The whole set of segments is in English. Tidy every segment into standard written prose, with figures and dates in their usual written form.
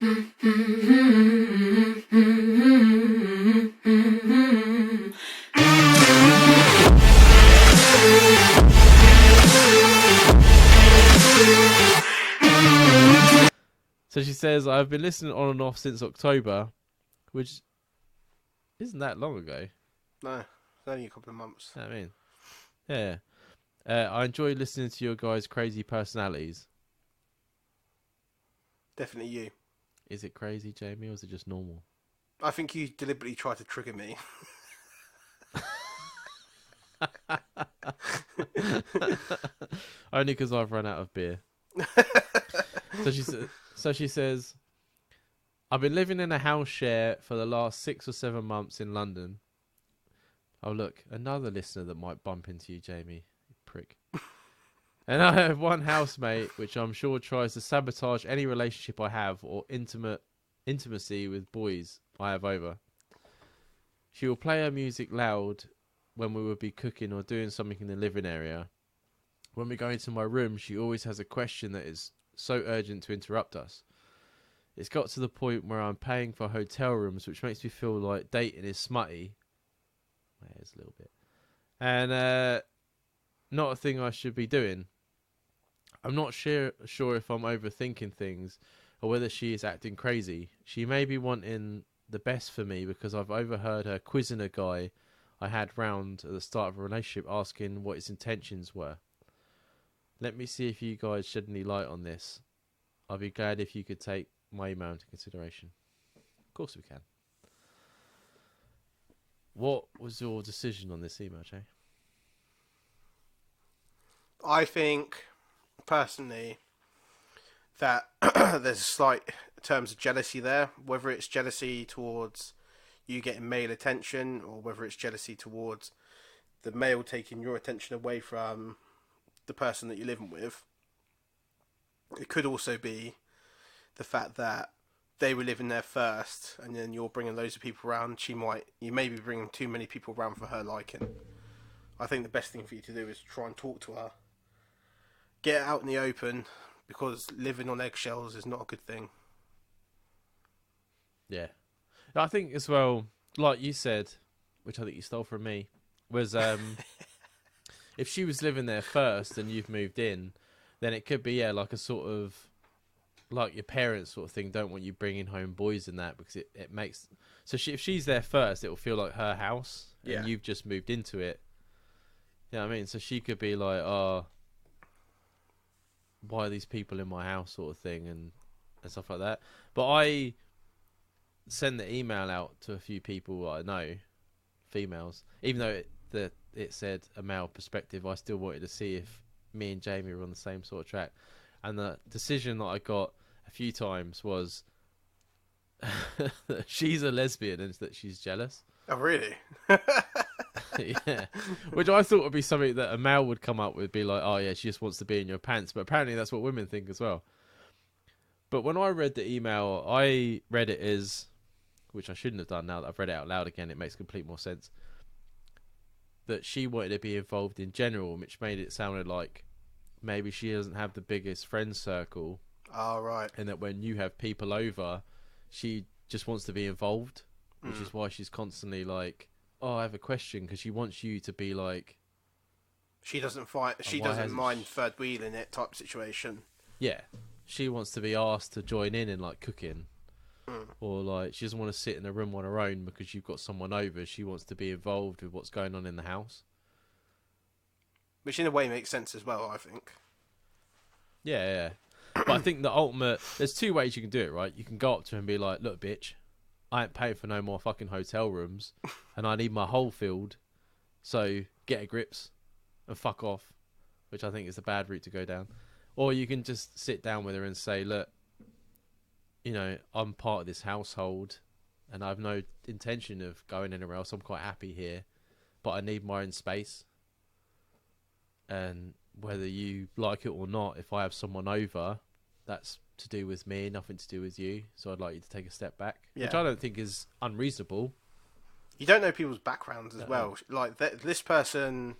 So she says, I've been listening on and off since October, which isn't that long ago. No, it's only a couple of months. I mean, yeah. I enjoy listening to your guys' crazy personalities. Definitely you. Is it crazy, Jamie, or is it just normal? I think you deliberately tried to trigger me. Only because I've run out of beer. So she says, I've been living in a house share for the last 6 or 7 months in London. Oh, look, another listener that might bump into you, Jamie. You prick. And I have one housemate, which I'm sure tries to sabotage any relationship I have or intimacy with boys I have over. She will play her music loud when we would be cooking or doing something in the living area. When we go into my room, she always has a question that is so urgent to interrupt us. It's got to the point where I'm paying for hotel rooms, which makes me feel like dating is smutty. There's a little bit. And not a thing I should be doing. I'm not sure if I'm overthinking things or whether she is acting crazy. She may be wanting the best for me because I've overheard her quizzing a guy I had round at the start of a relationship asking what his intentions were. Let me see if you guys shed any light on this. I'd be glad if you could take my email into consideration. Of course we can. What was your decision on this email, Jay? I think, personally, that there's a slight terms of jealousy there. Whether it's jealousy towards you getting male attention or whether it's jealousy towards the male taking your attention away from the person that you're living with. It could also be the fact that they were living there first and then you're bringing loads of people around. You may be bringing too many people around for her liking. I think the best thing for you to do is try and talk to her. Get it out in the open, because living on eggshells is not a good thing. Yeah. I think as well, like you said, which I think you stole from me, was if she was living there first and you've moved in, then it could be, like a sort of, like your parents sort of thing, don't want you bringing home boys and that, because it makes... So if she's there first, it will feel like her house, and you've just moved into it. You know what I mean? So she could be like, oh, why are these people in my house sort of thing, and stuff like that. But I send the email out to a few people I know, females, even though it said a male perspective. I still wanted to see if me and Jamie were on the same sort of track, and the decision that I got a few times was that she's a lesbian and that she's jealous. Oh, really? Yeah, which I thought would be something that a male would come up with, be like, oh yeah, she just wants to be in your pants. But apparently that's what women think as well. But when I read the email, I read it as, which I shouldn't have done, now that I've read it out loud again, it makes complete more sense, that she wanted to be involved in general, which made it sounded like maybe she doesn't have the biggest friend circle. Oh, right. And that when you have people over, she just wants to be involved, which is why she's constantly like, oh, I have a question, because she wants you to be like... She doesn't mind third wheeling it type situation. Yeah. She wants to be asked to join in like cooking. Or like, she doesn't want to sit in a room on her own because you've got someone over. She wants to be involved with what's going on in the house. Which in a way makes sense as well, I think. Yeah. But I think the ultimate... There's two ways you can do it, right? You can go up to her and be like, look, bitch, I ain't paying for no more fucking hotel rooms, and I need my whole field, so get a grips and fuck off, which I think is a bad route to go down. Or you can just sit down with her and say, look, you know, I'm part of this household and I have no intention of going anywhere else. I'm quite happy here, but I need my own space. And whether you like it or not, if I have someone over, that's to do with me, nothing to do with you. So I'd like you to take a step back, which I don't think is unreasonable. You don't know people's backgrounds as well. Like this person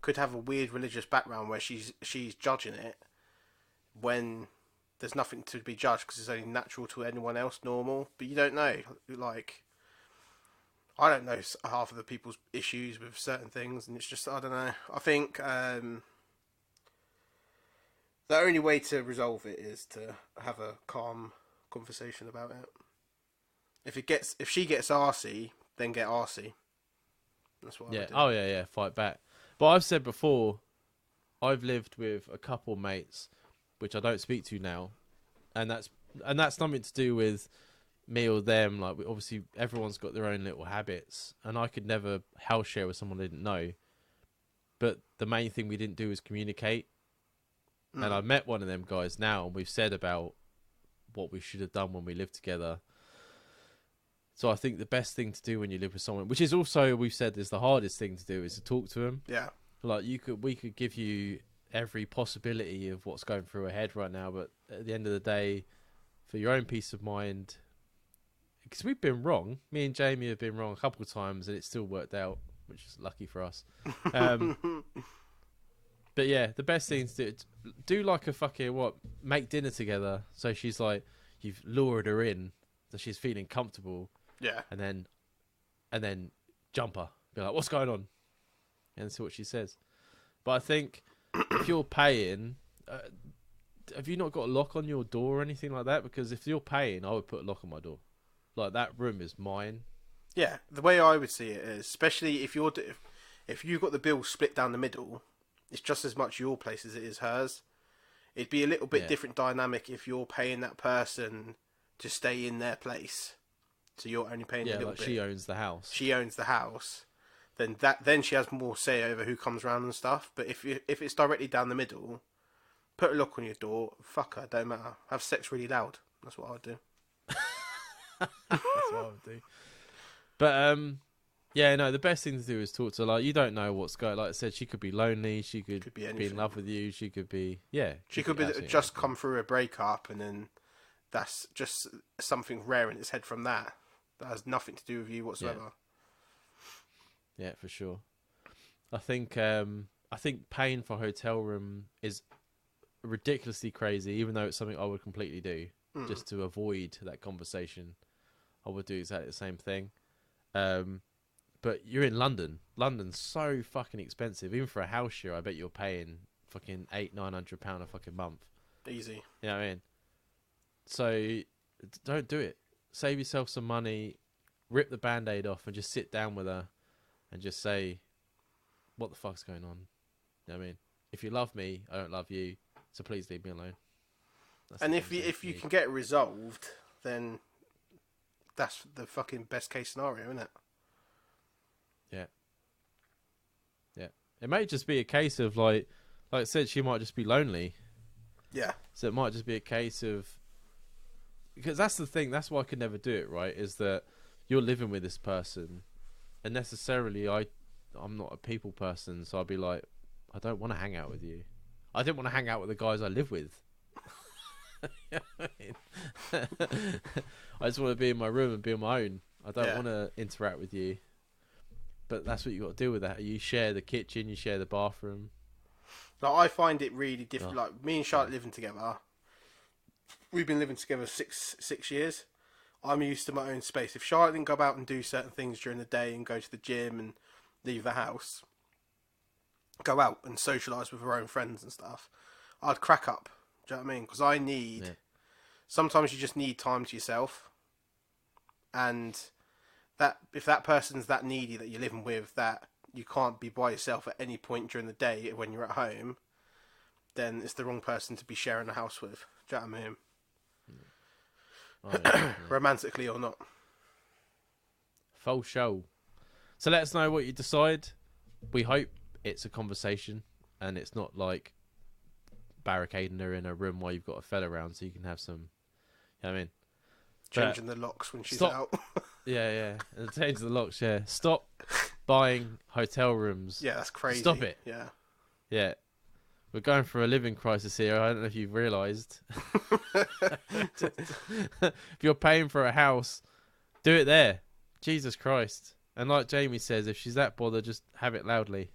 could have a weird religious background where she's judging it when there's nothing to be judged because it's only natural to anyone else, normal. But you don't know. Like, I don't know half of the people's issues with certain things, and it's just, I don't know. I think the only way to resolve it is to have a calm conversation about it. If she gets arsey, then get arsey. That's what I Yeah. would do. Oh yeah, yeah. Fight back. But I've said before, I've lived with a couple mates, which I don't speak to now, and that's nothing to do with me or them. Like, obviously, everyone's got their own little habits, and I could never house share with someone I didn't know. But the main thing we didn't do is communicate. And I met one of them guys now, and we've said about what we should have done when we lived together. So I think the best thing to do when you live with someone, which is also, we've said, is the hardest thing to do, is to talk to them. Yeah. Like, we could give you every possibility of what's going through her head right now, but at the end of the day, for your own peace of mind, because we've been wrong. Me and Jamie have been wrong a couple of times, and it still worked out, which is lucky for us. But yeah, the best thing to do like a fucking make dinner together. So she's like, you've lured her in, so she's feeling comfortable. Yeah. And then jump her, be like, what's going on? And see what she says. But I think if you're paying, have you not got a lock on your door or anything like that? Because if you're paying, I would put a lock on my door. Like, that room is mine. Yeah. The way I would see it is, especially if you've got the bill split down the middle, it's just as much your place as it is hers. It'd be a little bit different dynamic if you're paying that person to stay in their place. So you're only paying a little bit. She owns the house. She owns the house. Then she has more say over who comes around and stuff. But if it's directly down the middle, put a lock on your door. Fuck her, don't matter. Have sex really loud. That's what I would do. That's what I would do. But yeah, no, the best thing to do is talk to her. Like, you don't know what's going. Like I said, she could be lonely. She could be in love with you. She could be She could be just come through a breakup, and then that's just something rare in its head from that. That has nothing to do with you whatsoever. Yeah, for sure. I think paying for a hotel room is ridiculously crazy, even though it's something I would completely do just to avoid that conversation. I would do exactly the same thing. But you're in London. London's so fucking expensive. Even for a house share, I bet you're paying fucking £800-900 a fucking month. Easy. You know what I mean? So don't do it. Save yourself some money. Rip the band-aid off and just sit down with her and just say, what the fuck's going on? You know what I mean? If you love me, I don't love you. So please leave me alone. And if you can get it resolved, then that's the fucking best case scenario, isn't it? Yeah. Yeah. It may just be a case of, like I said, she might just be lonely. Yeah. So it might just be a case of, because that's the thing, that's why I could never do it, right? Is that you're living with this person, and necessarily I'm not a people person, so I'd be like, I don't want to hang out with you. I didn't want to hang out with the guys I live with. You know what I mean? I just want to be in my room and be on my own. I don't want to interact with you. But that's what you got to do with that. You share the kitchen, you share the bathroom. Like, I find it really difficult. Like, me and Charlotte living together, we've been living together six years. I'm used to my own space. If Charlotte didn't go out and do certain things during the day and go to the gym and leave the house, go out and socialise with her own friends and stuff, I'd crack up. Do you know what I mean? Because I need... Sometimes you just need time to yourself. And that if that person's that needy that you're living with, that you can't be by yourself at any point during the day when you're at home, then it's the wrong person to be sharing a house with. Do you know what I mean? Romantically or not. Full show. So let us know what you decide. We hope it's a conversation and it's not like barricading her in a room while you've got a fella around so you can have some, you know what I mean? Changing the locks when she's out. Yeah. And change the locks, yeah. Stop buying hotel rooms. Yeah, that's crazy. Stop it. Yeah. Yeah. We're going through a living crisis here. I don't know if you've realised. If you're paying for a house, do it there. Jesus Christ. And like Jamie says, if she's that bothered, just have it loudly.